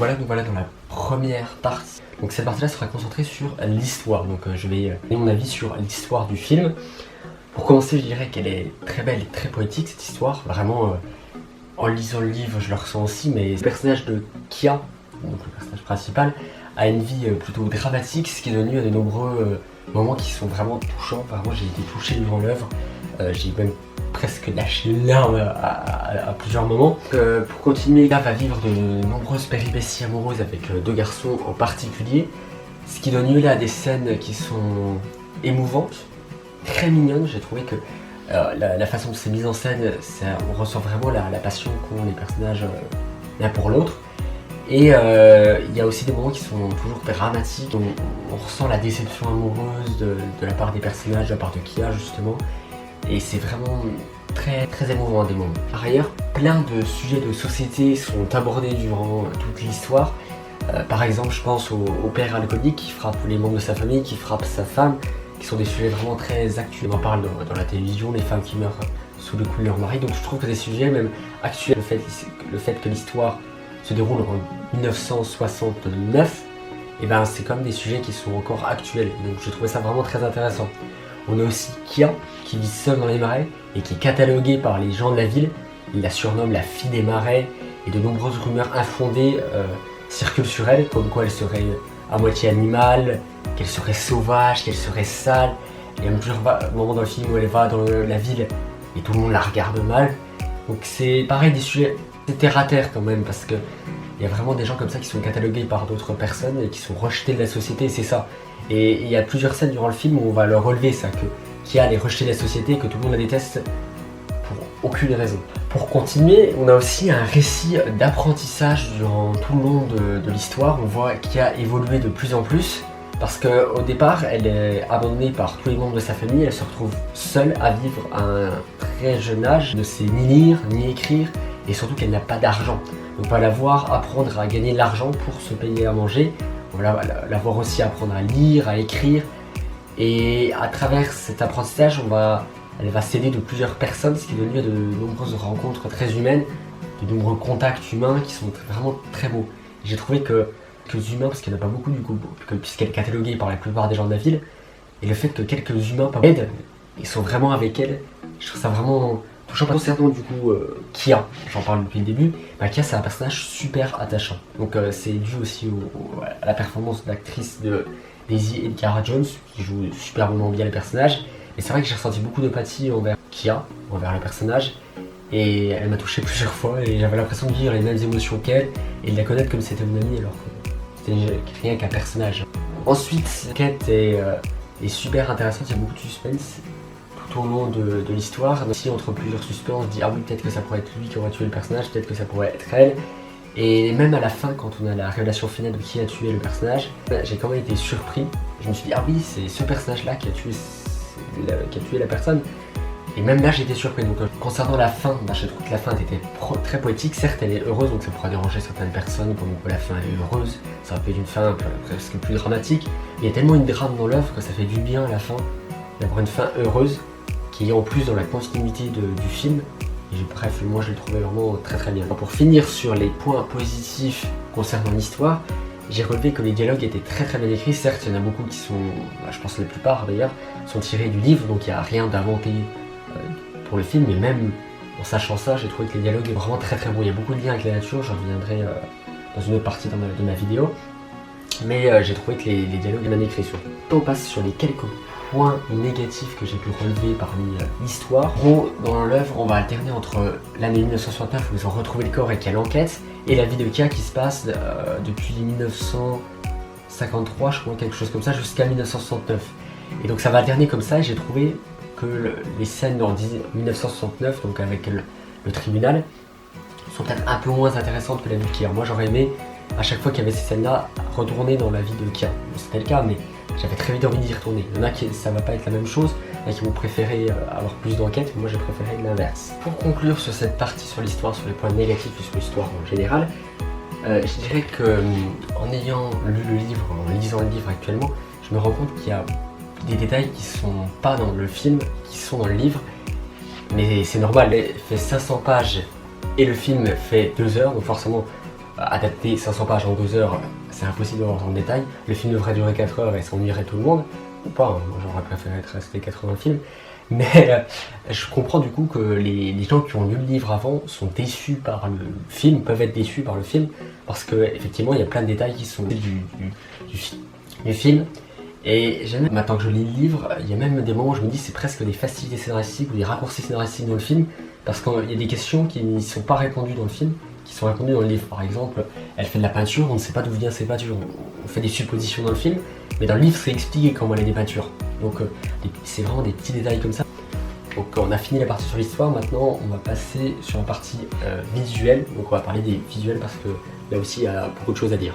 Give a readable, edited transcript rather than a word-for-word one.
Voilà, nous voilà dans la première partie. Donc cette partie-là sera concentrée sur l'histoire. Donc je vais donner mon avis sur l'histoire du film. Pour commencer, je dirais qu'elle est très belle et très poétique cette histoire. Vraiment, en lisant le livre, je le ressens aussi. Mais le personnage de Kia, donc le personnage principal, a une vie plutôt dramatique, ce qui est devenu à de nombreux moments qui sont vraiment touchants. Vraiment, j'ai été touché durant l'œuvre. J'ai même presque lâché une larme à plusieurs moments. Pour continuer, Kia va vivre de nombreuses péripéties amoureuses avec deux garçons en particulier, ce qui donne lieu à des scènes qui sont émouvantes, très mignonnes. J'ai trouvé que la façon dont c'est mis en scène, on ressent vraiment la passion qu'ont les personnages l'un pour l'autre. Et il y a aussi des moments qui sont toujours dramatiques. On ressent la déception amoureuse de la part des personnages, de la part de Kia justement. Et c'est vraiment très émouvant à des moments. Par ailleurs, plein de sujets de société sont abordés durant toute l'histoire. Par exemple, je pense au père alcoolique qui frappe les membres de sa famille, qui frappe sa femme, qui sont des sujets vraiment très actuels. On en parle dans la télévision, les femmes qui meurent sous le coup de leur mari. Donc je trouve que des sujets même actuels, le fait que l'histoire se déroule en 1969, et ben c'est comme des sujets qui sont encore actuels. Donc je trouvais ça vraiment très intéressant. On a aussi Kia qui vit seule dans les marais et qui est cataloguée par les gens de la ville. Ils la surnomment la fille des marais et de nombreuses rumeurs infondées circulent sur elle, comme quoi elle serait à moitié animale, qu'elle serait sauvage, qu'elle serait sale. Il y a même plusieurs moments dans le film où elle va dans la ville et tout le monde la regarde mal. Donc c'est pareil, des sujets terre à terre quand même, parce que il y a vraiment des gens comme ça qui sont catalogués par d'autres personnes et qui sont rejetés de la société, et c'est ça. Et il y a plusieurs scènes durant le film où on va le relever ça, que Kia est rejetée de la société, que tout le monde la déteste pour aucune raison. Pour continuer, on a aussi un récit d'apprentissage durant tout le long de l'histoire. On voit Kia évoluer de plus en plus, parce qu'au départ, elle est abandonnée par tous les membres de sa famille, elle se retrouve seule à vivre à un très jeune âge, ne sait ni lire, ni écrire, et surtout qu'elle n'a pas d'argent. Donc on va la voir apprendre à gagner de l'argent pour se payer à manger, on va la voir aussi apprendre à lire, à écrire, et à travers cet apprentissage, elle va s'aider de plusieurs personnes, ce qui donne lieu à de nombreuses rencontres très humaines, de nombreux contacts humains qui sont vraiment très beaux. J'ai trouvé que les humains, parce qu'il n'y en a pas beaucoup du coup, puisqu'elle est cataloguée par la plupart des gens de la ville, et le fait que quelques humains aident, ils sont vraiment avec elle, je trouve ça vraiment touchant. Concernant du coup Kia, j'en parle depuis le début, Kia c'est un personnage super attachant. Donc c'est dû aussi à la performance d'actrice de Daisy Edgar Jones, qui joue superbement bien les personnages. Et c'est vrai que j'ai ressenti beaucoup d'empathie envers Kia, envers le personnage, et elle m'a touché plusieurs fois, et j'avais l'impression de vivre les mêmes émotions qu'elle, et de la connaître comme si c'était une amie, alors que c'était rien qu'un personnage. Ensuite, l'enquête est super intéressante, il y a beaucoup de suspense tout au long de l'histoire. Aussi, entre plusieurs suspects, on se dit ah oui, peut-être que ça pourrait être lui qui aurait tué le personnage, peut-être que ça pourrait être elle. Et même à la fin, quand on a la révélation finale de qui a tué le personnage, j'ai quand même été surpris. Je me suis dit ah oui, c'est ce personnage-là qui a tué la personne. Et même là, j'étais surpris. Donc concernant la fin, je trouve que la fin était très poétique. Certes, elle est heureuse, donc ça pourra déranger certaines personnes pendant que la fin est heureuse. Ça aurait pu être une fin presque plus dramatique. Mais il y a tellement une drame dans l'œuvre que ça fait du bien à la fin d'avoir une fin heureuse, qui est en plus dans la continuité du film. Et bref, moi je l'ai trouvé vraiment très bien. Pour finir sur les points positifs concernant l'histoire, j'ai relevé que les dialogues étaient très bien écrits. Certes, il y en a beaucoup qui sont, je pense la plupart d'ailleurs, sont tirés du livre, donc il n'y a rien d'inventé pour le film. Mais même en sachant ça, j'ai trouvé que les dialogues étaient vraiment très beaux. Il y a beaucoup de liens avec la nature, j'en reviendrai dans une autre partie de ma vidéo. Mais j'ai trouvé que les dialogues étaient bien écrits. On passe sur les quelques points négatifs que j'ai pu relever parmi l'histoire. Dans l'œuvre, on va alterner entre l'année 1969 où ils ont retrouvé le corps et qu'il y a l'enquête, et la vie de Kia qui se passe depuis 1953, je crois, quelque chose comme ça, jusqu'à 1969. Et donc ça va alterner comme ça, et j'ai trouvé que les scènes en 1969, donc avec le tribunal, sont peut-être un peu moins intéressantes que la vie de Kia. Moi j'aurais aimé, à chaque fois qu'il y avait ces scènes-là, retourner dans la vie de Kia. Bon, c'était le cas, mais j'avais très vite envie d'y retourner. Il y en a qui ça va pas être la même chose, il y en a qui vont préférer avoir plus d'enquête, mais moi j'ai préféré l'inverse. Pour conclure sur cette partie sur l'histoire, sur les points négatifs et sur l'histoire en général, je dirais que en ayant lu le livre, en lisant le livre actuellement, je me rends compte qu'il y a des détails qui sont pas dans le film, qui sont dans le livre, mais c'est normal, il fait 500 pages et le film fait 2 heures, donc forcément adapter 500 pages en 2 heures, c'est impossible de voir dans le détail. Le film devrait durer 4 heures et ça ennuierait tout le monde. Ou pas, hein. Moi j'aurais préféré être resté 80 films. Mais je comprends du coup que les gens qui ont lu le livre avant sont déçus par le film, peuvent être déçus par le film, parce qu'effectivement il y a plein de détails qui sont du film. Et j'aime, maintenant que je lis le livre, il y a même des moments où je me dis c'est presque des facilités scénaristiques ou des raccourcis scénaristiques dans le film, parce qu'il y a des questions qui ne sont pas répondues dans le film, qui sont répondues dans le livre. Par exemple, elle fait de la peinture, on ne sait pas d'où vient ces peintures, on fait des suppositions dans le film, mais dans le livre c'est expliqué comment elle est des peintures. Donc c'est vraiment des petits détails comme ça. Donc on a fini la partie sur l'histoire, maintenant on va passer sur la partie visuelle. Donc on va parler des visuels parce que là aussi il y a beaucoup de choses à dire.